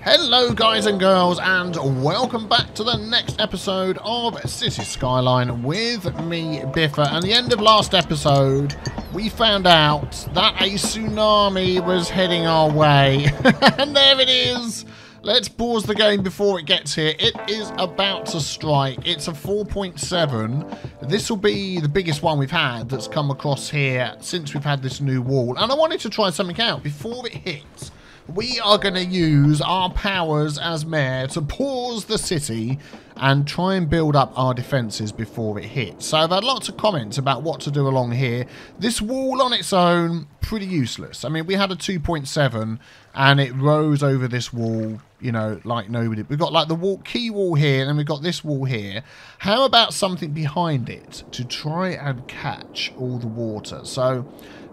Hello guys and girls, and welcome back to the next episode of Cities Skyline with me, Biffa. And the end of last episode, we found out that a tsunami was heading our way. And there it is! Let's pause the game before it gets here. It is about to strike. It's a 4.7. This will be the biggest one we've had that's come across here since we've had this new wall. And I wanted to try something out before it hits. We are going to use our powers as mayor to pause the city and try and build up our defences before it hits. So I've had lots of comments about what to do along here. This wall on its own, pretty useless. I mean, we had a 2.7 and it rose over this wall, you know, like nobody. We've got like the key wall here and then we've got this wall here. How about something behind it to try and catch all the water? So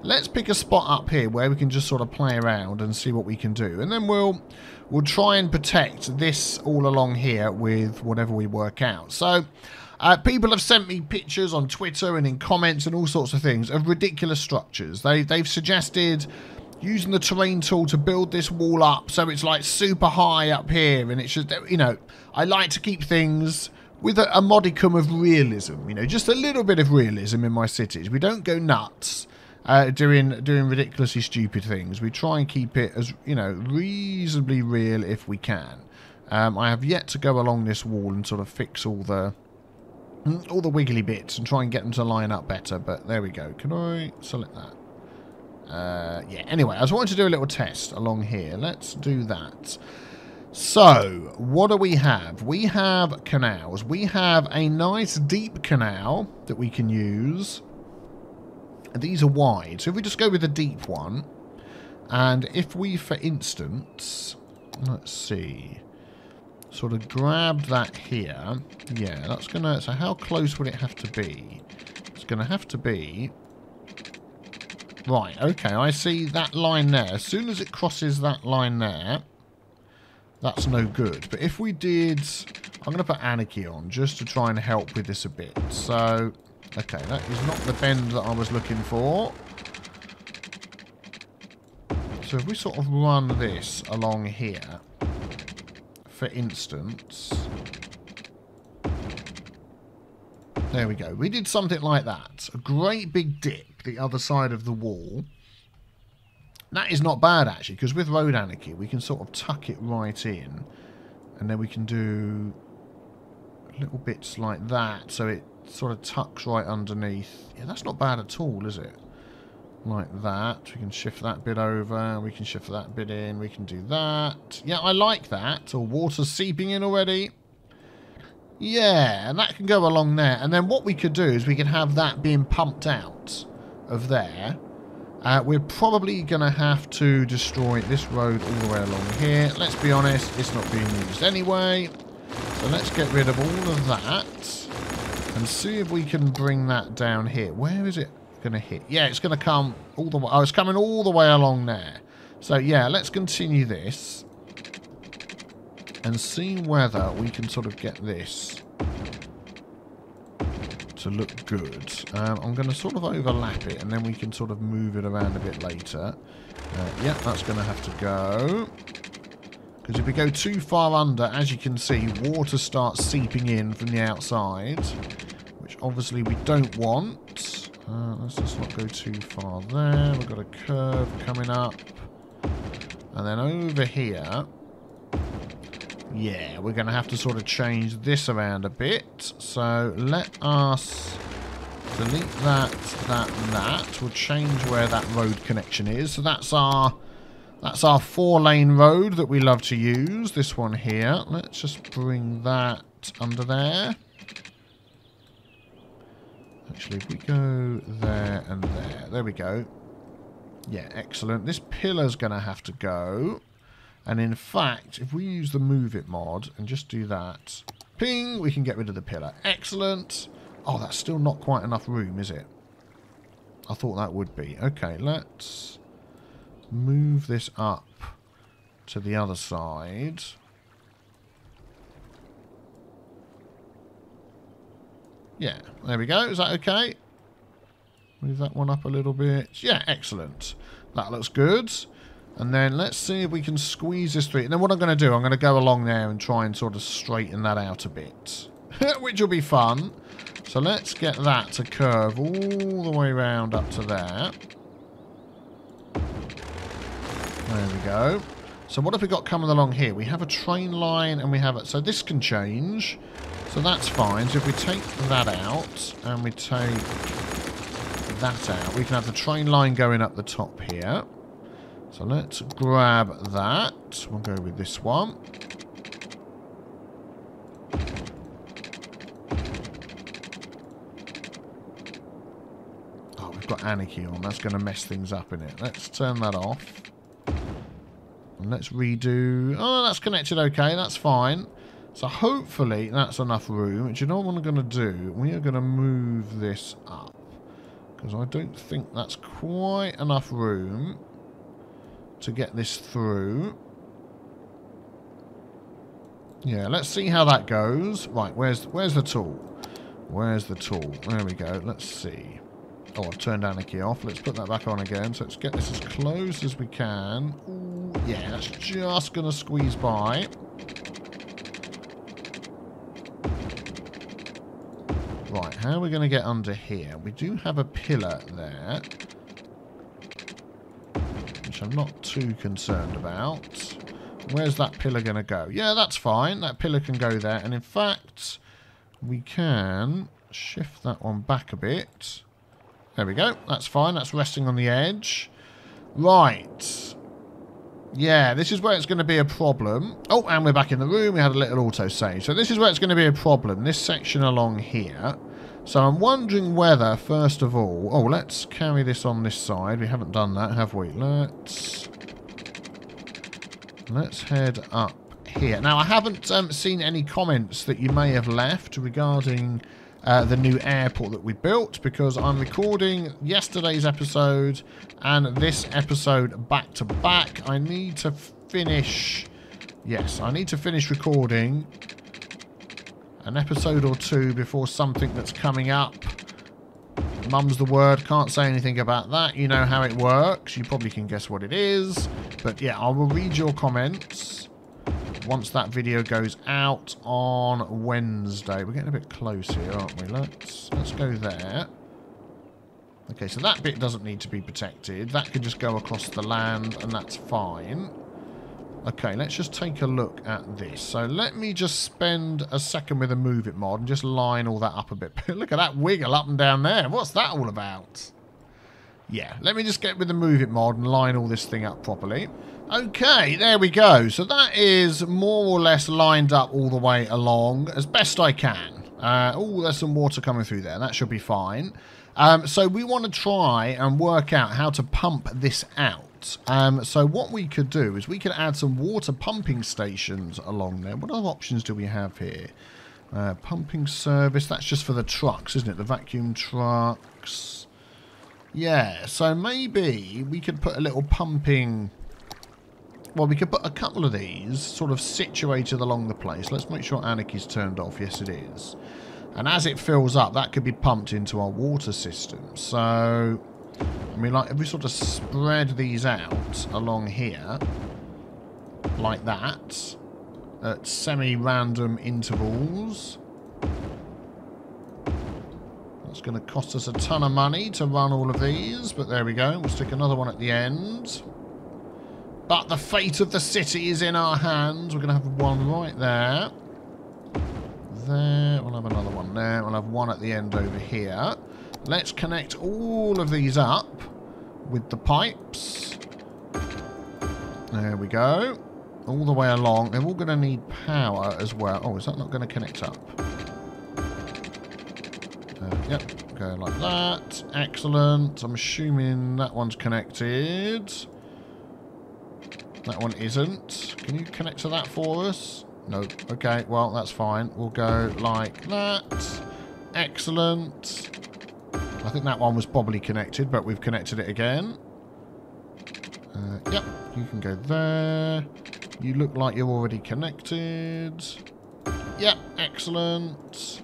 let's pick a spot up here where we can just sort of play around and see what we can do. And then we'll try and protect this all along here with whatever we work out. So people have sent me pictures on Twitter and in comments and all sorts of things of ridiculous structures. They've suggested using the terrain tool to build this wall up so it's like super high up here. And it's just, you know, I like to keep things with a modicum of realism. You know, just a little bit of realism in my cities. We don't go nuts doing ridiculously stupid things. We try and keep it as, you know, reasonably real if we can. I have yet to go along this wall and sort of fix all the wiggly bits and try and get them to line up better, but there we go. Can I select that? Yeah, anyway, I just wanted to do a little test along here. Let's do that. So, what do we have? We have canals. We have a nice deep canal that we can use. These are wide, so if we just go with a deep one, and if we, for instance, let's see, sort of grab that here, yeah, that's gonna, so how close would it have to be? It's gonna have to be, right, okay, I see that line there. As soon as it crosses that line there, that's no good. But if we did, I'm gonna put Anarchy on just to try and help with this a bit. So okay, that is not the bend that I was looking for. So if we sort of run this along here, for instance, there we go. We did something like that. A great big dip the other side of the wall. That is not bad, actually, because with Road Anarchy, we can sort of tuck it right in. And then we can do little bits like that, so it sort of tucks right underneath. Yeah, that's not bad at all, is it? Like that. We can shift that bit over. We can shift that bit in. We can do that. Yeah, I like that. Or water's seeping in already. Yeah, and that can go along there. And then what we could do is we could have that being pumped out of there. We're probably going to have to destroy this road all the way along here. Let's be honest, it's not being used anyway. So let's get rid of all of that. And see if we can bring that down here. Where is it going to hit? Yeah, it's going to come all the way. Oh, it's coming all the way along there. So, yeah, let's continue this. And see whether we can sort of get this to look good. I'm going to sort of overlap it. And then we can sort of move it around a bit later. Yeah, that's going to have to go. Because if we go too far under, as you can see, water starts seeping in from the outside, which obviously we don't want. Let's just not go too far there. We've got a curve coming up. And then over here, yeah, we're going to have to sort of change this around a bit. So let us delete that, and that. We'll change where that road connection is. So that's our 4-lane road that we love to use. This one here. Let's just bring that under there. Actually, if we go there and there. There we go. Yeah, excellent. This pillar's going to have to go. And in fact, if we use the Move It mod and just do that. Ping! We can get rid of the pillar. Excellent. Oh, that's still not quite enough room, is it? I thought that would be. Okay, let's move this up to the other side. Yeah, there we go. Is that okay? Move that one up a little bit. Yeah, excellent. That looks good. And then let's see if we can squeeze this through. And then what I'm going to do, I'm going to go along there and try and sort of straighten that out a bit. Which will be fun. So let's get that to curve all the way around up to there. There we go. So what have we got coming along here? We have a train line and we have it. So this can change. So that's fine. So if we take that out and we take that out, we can have the train line going up the top here. So let's grab that. We'll go with this one. Oh, we've got anarchy on. That's going to mess things up, in it. Let's turn that off. And let's redo... Oh, that's connected okay. That's fine. So hopefully that's enough room. Do you know what I'm going to do? We are going to move this up. Because I don't think that's quite enough room to get this through. Yeah, let's see how that goes. Right, where's the tool? Where's the tool? There we go. Let's see. Oh, I've turned anarchy off. Let's put that back on again. So let's get this as close as we can. Ooh, yeah, that's just going to squeeze by. Right, how are we going to get under here? We do have a pillar there, which I'm not too concerned about. Where's that pillar going to go? Yeah, that's fine. That pillar can go there. And in fact, we can shift that one back a bit. There we go. That's fine. That's resting on the edge. Right. Yeah, this is where it's going to be a problem. Oh, and we're back in the room. We had a little auto-save. So this is where it's going to be a problem. This section along here. So I'm wondering whether, first of all... Oh, let's carry this on this side. We haven't done that, have we? Let's head up here. Now, I haven't seen any comments that you may have left regarding the new airport that we built, because I'm recording yesterday's episode and this episode back to back. I need to finish... Yes, I need to finish recording an episode or two before something that's coming up. Mum's the word. Can't say anything about that. You know how it works. You probably can guess what it is. But yeah, I will read your comments once that video goes out on Wednesday. We're getting a bit close here, aren't we? Let's go there. Okay, so that bit doesn't need to be protected. That can just go across the land, and that's fine. Okay, let's just take a look at this. So let me just spend a second with a Move It mod and just line all that up a bit. Look at that wiggle up and down there. What's that all about? Yeah, let me just get with the Move It mod and line all this thing up properly. Okay, there we go. So that is more or less lined up all the way along as best I can. Oh, there's some water coming through there. That should be fine. So we want to try and work out how to pump this out. So what we could do is we could add some water pumping stations along there. What other options do we have here? Pumping service. That's just for the trucks, isn't it? The vacuum trucks. Yeah, so maybe we could put a little pumping... Well, we could put a couple of these sort of situated along the place. Let's make sure Anarchy's turned off. Yes, it is. And as it fills up, that could be pumped into our water system. So, I mean, like, if we sort of spread these out along here, like that, at semi-random intervals, that's going to cost us a ton of money to run all of these, but there we go. We'll stick another one at the end. But the fate of the city is in our hands. We're going to have one right there. There. We'll have another one there. We'll have one at the end over here. Let's connect all of these up with the pipes. There we go. All the way along. They're all going to need power as well. Oh, is that not going to connect up? Yep. Go like that. Excellent. I'm assuming that one's connected. That one isn't. Can you connect to that for us? No. Okay, well, that's fine. We'll go like that. Excellent. I think that one was probably connected, but we've connected it again. Yep, you can go there. You look like you're already connected. Yep, excellent.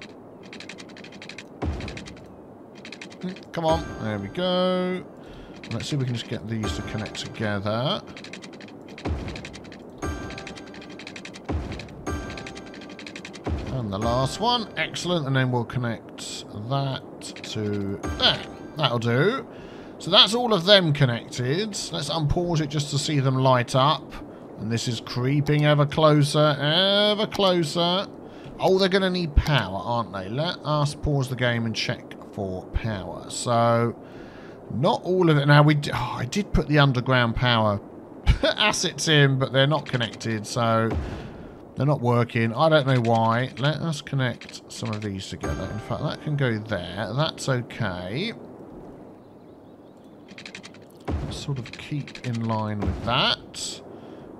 Come on. There we go. Let's see if we can just get these to connect together. And the last one. Excellent. And then we'll connect that to there. That'll do. So that's all of them connected. Let's unpause it just to see them light up. And this is creeping ever closer, ever closer. Oh, they're going to need power, aren't they? Let us pause the game and check for power. So, not all of it. Now, I did put the underground power assets in, but they're not connected, so they're not working. I don't know why. Let us connect some of these together. In fact, that can go there. That's okay. Let's sort of keep in line with that.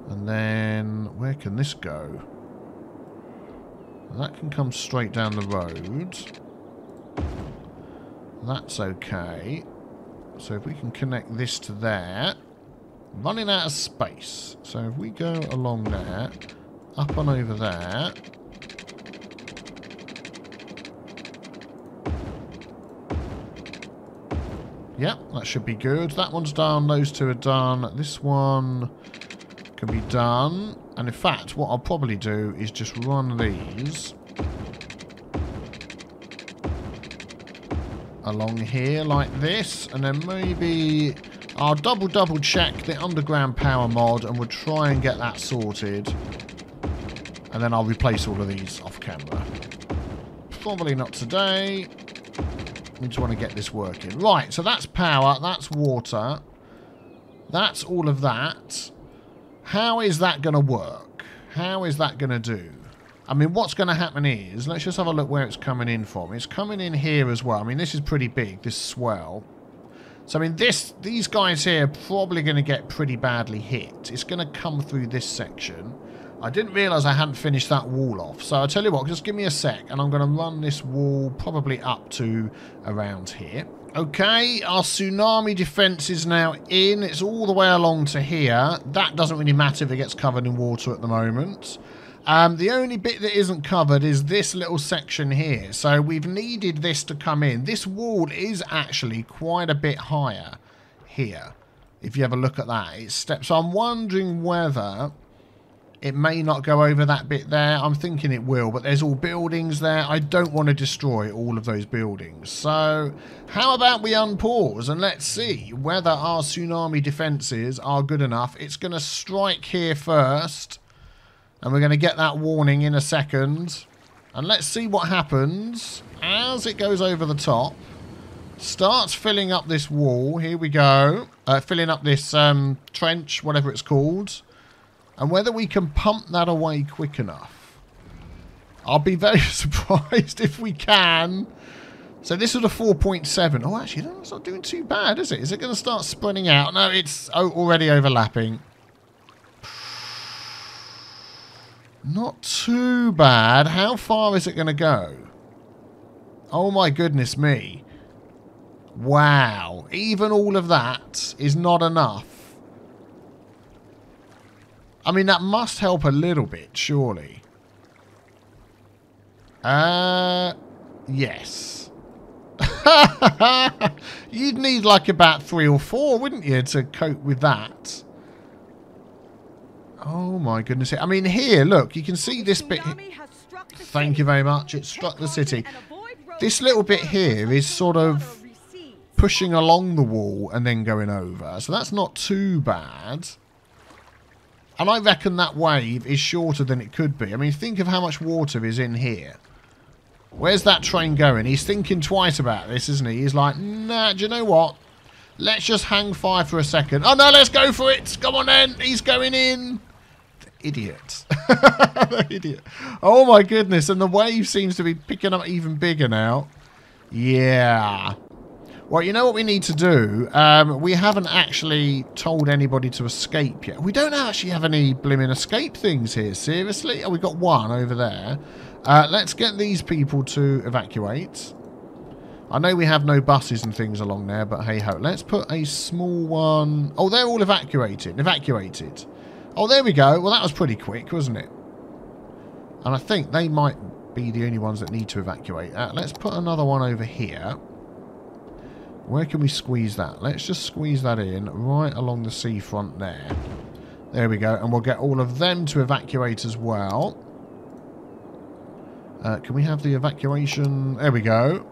And then, where can this go? That can come straight down the road. That's okay. So if we can connect this to there. Running out of space. So if we go along there, up and over there. Yep, that should be good. That one's done. Those two are done. This one can be done. And in fact, what I'll probably do is just run these along here like this. And then maybe I'll double check the underground power mod and we'll try and get that sorted. And then I'll replace all of these off camera. Probably not today. We just want to get this working. Right, so that's power, that's water. That's all of that. How is that going to work? How is that going to do? I mean, what's going to happen is, let's just have a look where it's coming in from. It's coming in here as well. I mean, this is pretty big, this swell. So, I mean, these guys here are probably going to get pretty badly hit. It's going to come through this section. I didn't realise I hadn't finished that wall off. So, I'll tell you what, just give me a sec, and I'm going to run this wall probably up to around here. Okay, our tsunami defence is now in. It's all the way along to here. That doesn't really matter if it gets covered in water at the moment. The only bit that isn't covered is this little section here. So we've needed this to come in. This wall is actually quite a bit higher here. If you have a look at that, it's steps. So I'm wondering whether it may not go over that bit there. I'm thinking it will, but there's all buildings there. I don't want to destroy all of those buildings. So how about we unpause and let's see whether our tsunami defences are good enough. It's going to strike here first. And we're going to get that warning in a second. And let's see what happens as it goes over the top. Starts filling up this wall. Here we go. Filling up this trench, whatever it's called. And whether we can pump that away quick enough. I'll be very surprised if we can. So this is a 4.7. Oh, actually, that's not doing too bad, is it? Is it going to start spreading out? No, it's already overlapping. Not too bad. How far is it going to go? Oh my goodness me. Wow. Even all of that is not enough. I mean, that must help a little bit, surely. Yes. You'd need like about 3 or 4, wouldn't you, to cope with that? Oh my goodness. I mean, here, look, you can see this bit. Thank you very much. It struck the city. This little bit here is sort of pushing along the wall and then going over. So that's not too bad. And I reckon that wave is shorter than it could be. I mean, think of how much water is in here. Where's that train going? He's thinking twice about this, isn't he? He's like, nah, do you know what? Let's just hang fire for a second. Oh, no, let's go for it. Come on, then. He's going in. The idiot. The idiot. Oh, my goodness. And the wave seems to be picking up even bigger now. Yeah. Well, you know what we need to do? We haven't actually told anybody to escape yet. We don't actually have any blimmin' escape things here. Seriously? Oh, we've got one over there. Let's get these people to evacuate. I know we have no buses and things along there, but hey-ho. Let's put a small one. Oh, they're all evacuated. Evacuated. Oh, there we go. Well, that was pretty quick, wasn't it? And I think they might be the only ones that need to evacuate. Let's put another one over here. Where can we squeeze that? Let's just squeeze that in right along the seafront there. There we go. And we'll get all of them to evacuate as well. Can we have the evacuation? There we go.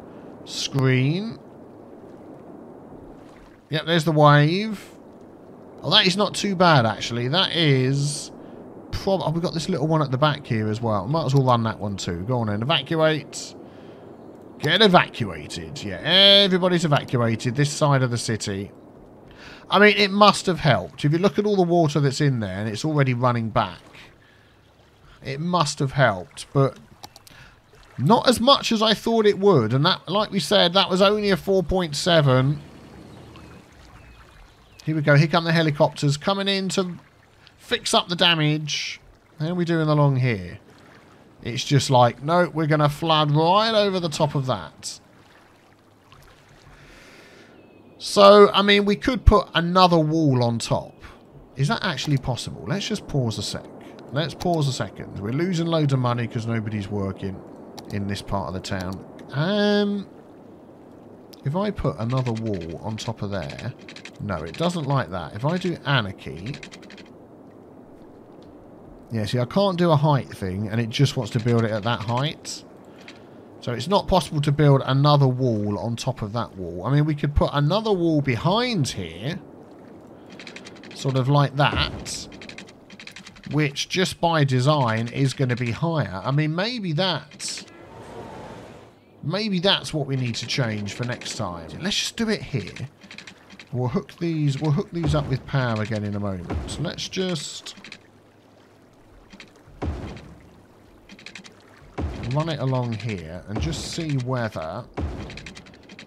Screen. Yep, there's the wave. Oh, that is not too bad, actually. That is... Oh, we've got this little one at the back here as well. Might as well run that one too. Go on then. Evacuate. Get evacuated. Yeah, everybody's evacuated this side of the city. I mean, it must have helped. If you look at all the water that's in there and it's already running back, it must have helped. But not as much as I thought it would. And that, like we said, that was only a 4.7. Here we go. Here come the helicopters coming in to fix up the damage. How are we doing along here? It's just like, no, we're going to flood right over the top of that. So, I mean, we could put another wall on top. Is that actually possible? Let's just pause a sec. Let's pause a second. We're losing loads of money because nobody's working in this part of the town. If I put another wall on top of there... No, it doesn't like that. If I do anarchy... Yeah, see, I can't do a height thing, and it just wants to build it at that height. So it's not possible to build another wall on top of that wall. I mean, we could put another wall behind here. Sort of like that. Which, just by design, is going to be higher. I mean, maybe that's what we need to change for next time. Let's just do it here. We'll hook these up with power again in a moment. So let's just run it along here and just see whether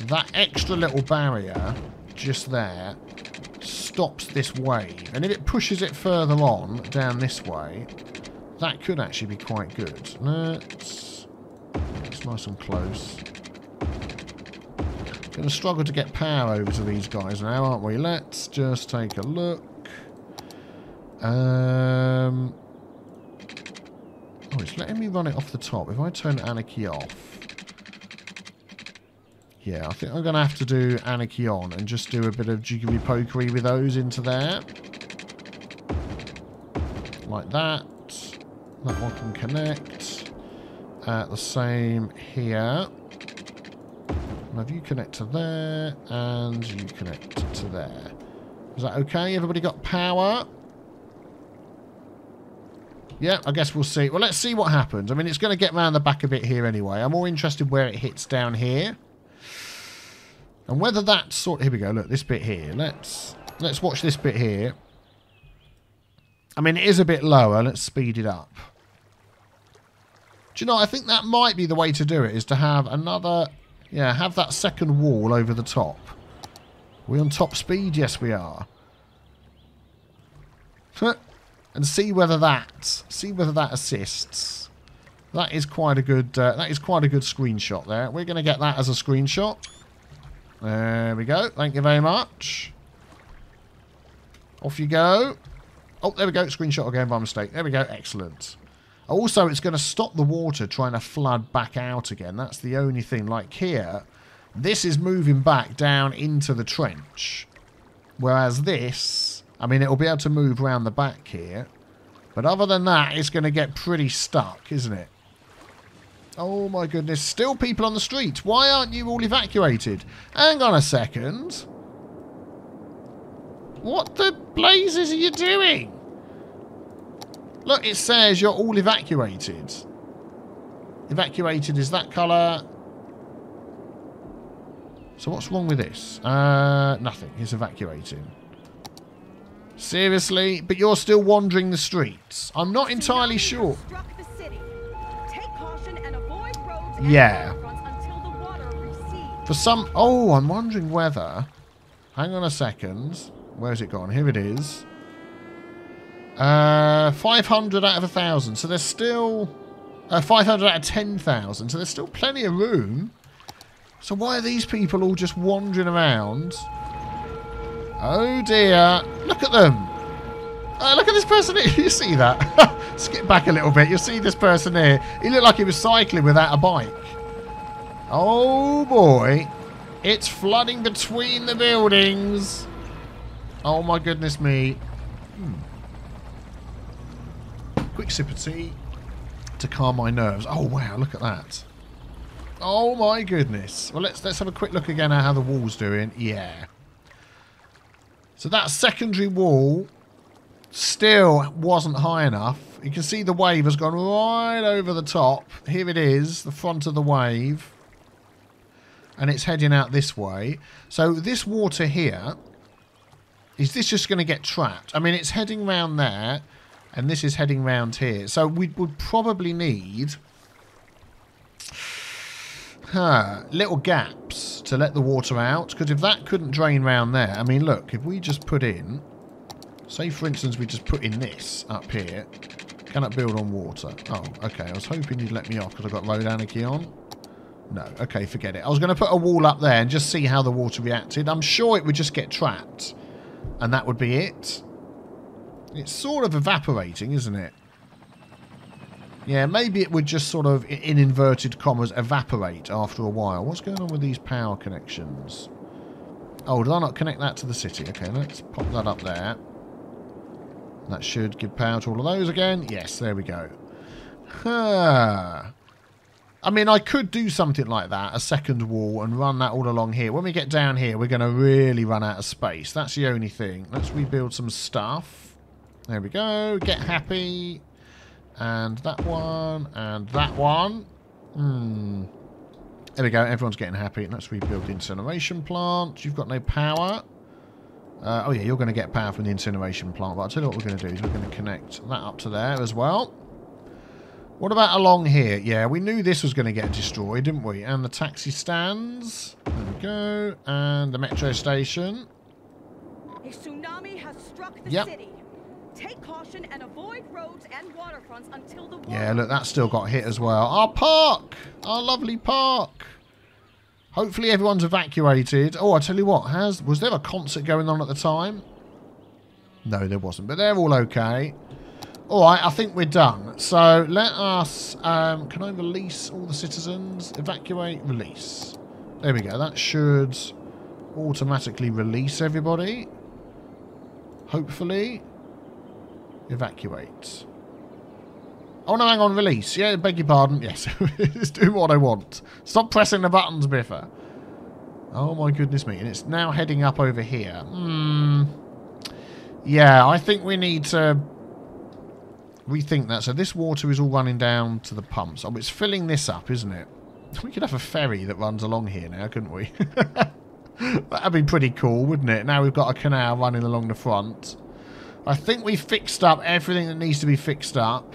that extra little barrier just there stops this wave. And if it pushes it further on down this way, that could actually be quite good. It's nice and close. Going to struggle to get power over to these guys now, aren't we? Let's just take a look. Oh, it's letting me run it off the top. If I turn anarchy off... Yeah, I think I'm going to have to do anarchy on and just do a bit of jiggery-pokery with those into there. Like that. That one can connect. The same here. Have you connect to there, and you connect to there. Is that okay? Everybody got power? Yeah, I guess we'll see. Well, let's see what happens. I mean, it's going to get round the back a bit here anyway. I'm more interested where it hits down here. And whether that sort... Here we go, look, this bit here. Let's watch this bit here. I mean, it is a bit lower. Let's speed it up. Do you know, I think that might be the way to do it, is to have another... Yeah, have that second wall over the top. Are we on top speed? Yes, we are. And see whether that assists. That is quite a good screenshot there. We're going to get that as a screenshot. There we go. Thank you very much. Off you go. Oh, there we go. Screenshot again by mistake. There we go. Excellent. Also, it's going to stop the water trying to flood back out again. That's the only thing. Like here, this is moving back down into the trench. Whereas this, I mean, it'll be able to move around the back here. But other than that, it's going to get pretty stuck, isn't it? Oh my goodness. Still people on the street. Why aren't you all evacuated? Hang on a second. What the blazes are you doing? Look, it says you're all evacuated. Evacuated is that colour. So what's wrong with this? Nothing. It's evacuating. Seriously? But you're still wandering the streets. I'm not entirely sure. Yeah. For some... Oh, I'm wondering whether... Hang on a second. Where's it gone? Here it is. 500 out of 1,000. So there's still... 500 out of 10,000. So there's still plenty of room. So why are these people all just wandering around? Oh dear. Look at them. Look at this person here. You see that? Skip back a little bit. You'll see this person here. He looked like he was cycling without a bike. Oh boy. It's flooding between the buildings. Oh my goodness me. Quick sip of tea. to calm my nerves. Oh, wow, look at that. Oh, my goodness. Well, let's have a quick look again at how the wall's doing. Yeah. So that secondary wall still wasn't high enough. You can see the wave has gone right over the top. Here it is, the front of the wave. And it's heading out this way. So this water here, is this just going to get trapped? I mean, it's heading round there, and this is heading round here. So we would probably need little gaps to let the water out. Because if that couldn't drain round there, I mean, look, if we just put in, say for instance we just put in this up here, cannot build on water. Oh, okay, I was hoping you'd let me off because I've got road anarchy on. No, okay, forget it. I was going to put a wall up there and just see how the water reacted. I'm sure it would just get trapped. And that would be it. It's sort of evaporating, isn't it? Yeah, maybe it would just sort of, in inverted commas, evaporate after a while. What's going on with these power connections? Oh, did I not connect that to the city? Okay, let's pop that up there. That should give power to all of those again. Yes, there we go. I mean, I could do something like that, a second wall, and run that all along here. When we get down here, we're going to really run out of space. That's the only thing. Let's rebuild some stuff. There we go. Get happy. And that one. And that one. There we go. Everyone's getting happy. Let's rebuild the incineration plant. You've got no power. Oh, yeah, you're going to get power from the incineration plant. But I'll tell you what we're going to do is we're going to connect that up to there as well. What about along here? Yeah, we knew this was going to get destroyed, didn't we? And the taxi stands. There we go. And the metro station. A tsunami has struck the city. Take caution and avoid roads and waterfronts until the water... Yeah, look, that still got hit as well. Our park! Our lovely park! Hopefully everyone's evacuated. Oh, I tell you what, was there a concert going on at the time? No, there wasn't, but they're all okay. Alright, I think we're done. So, let us... can I release all the citizens? Evacuate, release. There we go. That should automatically release everybody. Hopefully. Evacuate. Oh, no, hang on. Release. Yeah, beg your pardon. Yes, it's doing what I want. Stop pressing the buttons, Biffa. Oh, my goodness me. And it's now heading up over here. Yeah, I think we need to... rethink that. So this water is all running down to the pumps. Oh, it's filling this up, isn't it? We could have a ferry that runs along here now, couldn't we? That'd be pretty cool, wouldn't it? Now we've got a canal running along the front. I think we've fixed up everything that needs to be fixed up.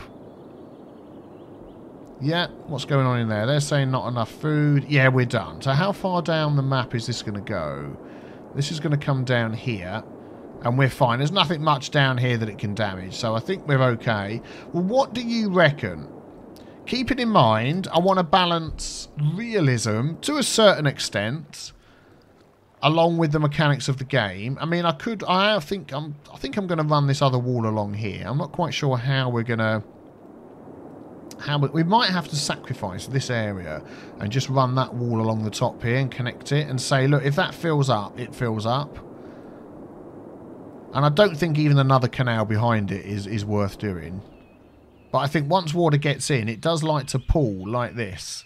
Yeah, what's going on in there? They're saying not enough food. Yeah, we're done. So how far down the map is this going to go? This is going to come down here. And we're fine. There's nothing much down here that it can damage. So I think we're okay. Well, what do you reckon? Keeping in mind, I want to balance realism to a certain extent, along with the mechanics of the game. I mean, I think I'm going to run this other wall along here. I'm not quite sure how we're going to... we might have to sacrifice this area and just run that wall along the top here and connect it and say, look, if that fills up, it fills up. And I don't think even another canal behind it is worth doing. But I think once water gets in, it does like to pool like this.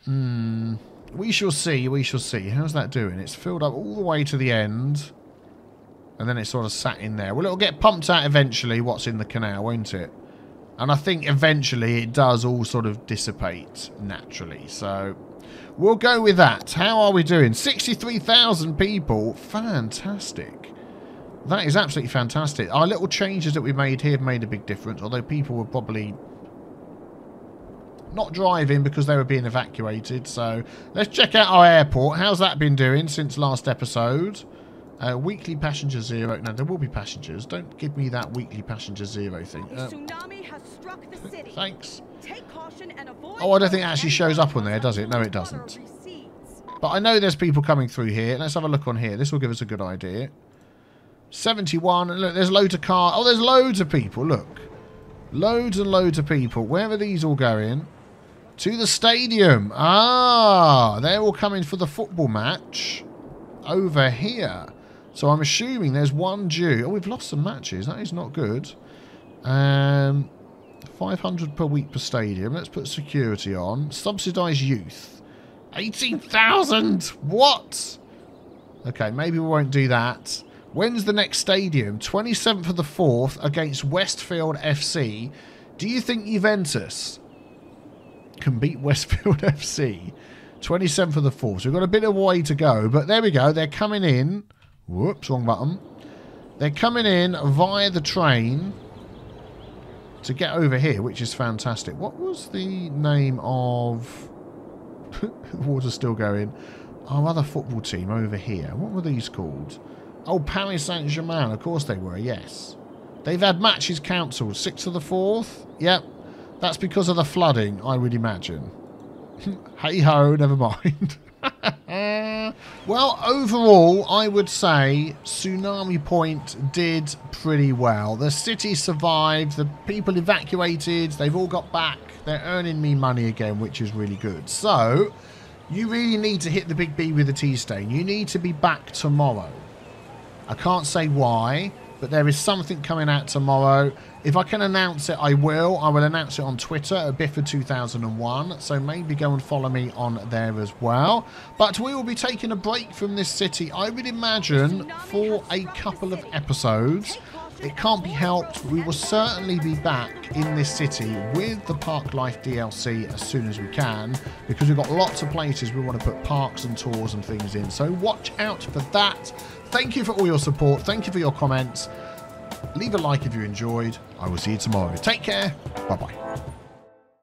We shall see, we shall see. How's that doing? It's filled up all the way to the end. And then it's sort of sat in there. Well, it'll get pumped out eventually, what's in the canal, won't it? And I think eventually it does all sort of dissipate naturally. So we'll go with that. How are we doing? 63,000 people. Fantastic. That is absolutely fantastic. Our little changes that we made here have made a big difference, although people were probably not driving because they were being evacuated. So let's check out our airport. How's that been doing since last episode? Weekly passenger 0. No, there will be passengers. Don't give me that weekly passenger 0 thing. A tsunami has struck the city. Thanks. Take caution and avoid... Oh, I don't think it actually shows up on there, does it? No, it doesn't. But I know there's people coming through here. Let's have a look on here. This will give us a good idea. 71. Look, there's loads of cars. Oh, there's loads of people. Look. Loads and loads of people. Where are these all going? To the stadium. Ah, they're all coming for the football match over here. So I'm assuming there's one due. Oh, we've lost some matches. That is not good. 500 per week per stadium. Let's put security on. Subsidised youth. 18,000! What? Okay, maybe we won't do that. When's the next stadium? 27th of the 4th against Westfield FC. Do you think Juventus can beat Westfield FC? 27th of the 4th. So we've got a bit of way to go. But there we go. They're coming in. Whoops, wrong button. They're coming in via the train to get over here, which is fantastic. What was the name of... the water's still going. Our other football team over here. What were these called? Oh, Paris Saint-Germain. Of course they were, yes. They've had matches cancelled. 6th of the 4th? Yep. That's because of the flooding, I would imagine. Hey-ho, never mind. Well, overall, I would say Tsunami Point did pretty well. The city survived. The people evacuated. They've all got back. They're earning me money again, which is really good. So, you really need to hit the big B with the T-Stain. You need to be back tomorrow. I can't say why, but there is something coming out tomorrow. If I can announce it, I will. I will announce it on Twitter at Biffa2001, so maybe go and follow me on there as well. But we will be taking a break from this city, I would imagine, for a couple of episodes. It can't be helped. We will certainly be back in this city with the Park Life DLC as soon as we can, because we've got lots of places we want to put parks and tours and things in. So watch out for that. Thank you for all your support. Thank you for your comments. Leave a like if you enjoyed. I will see you tomorrow. Take care. Bye-bye.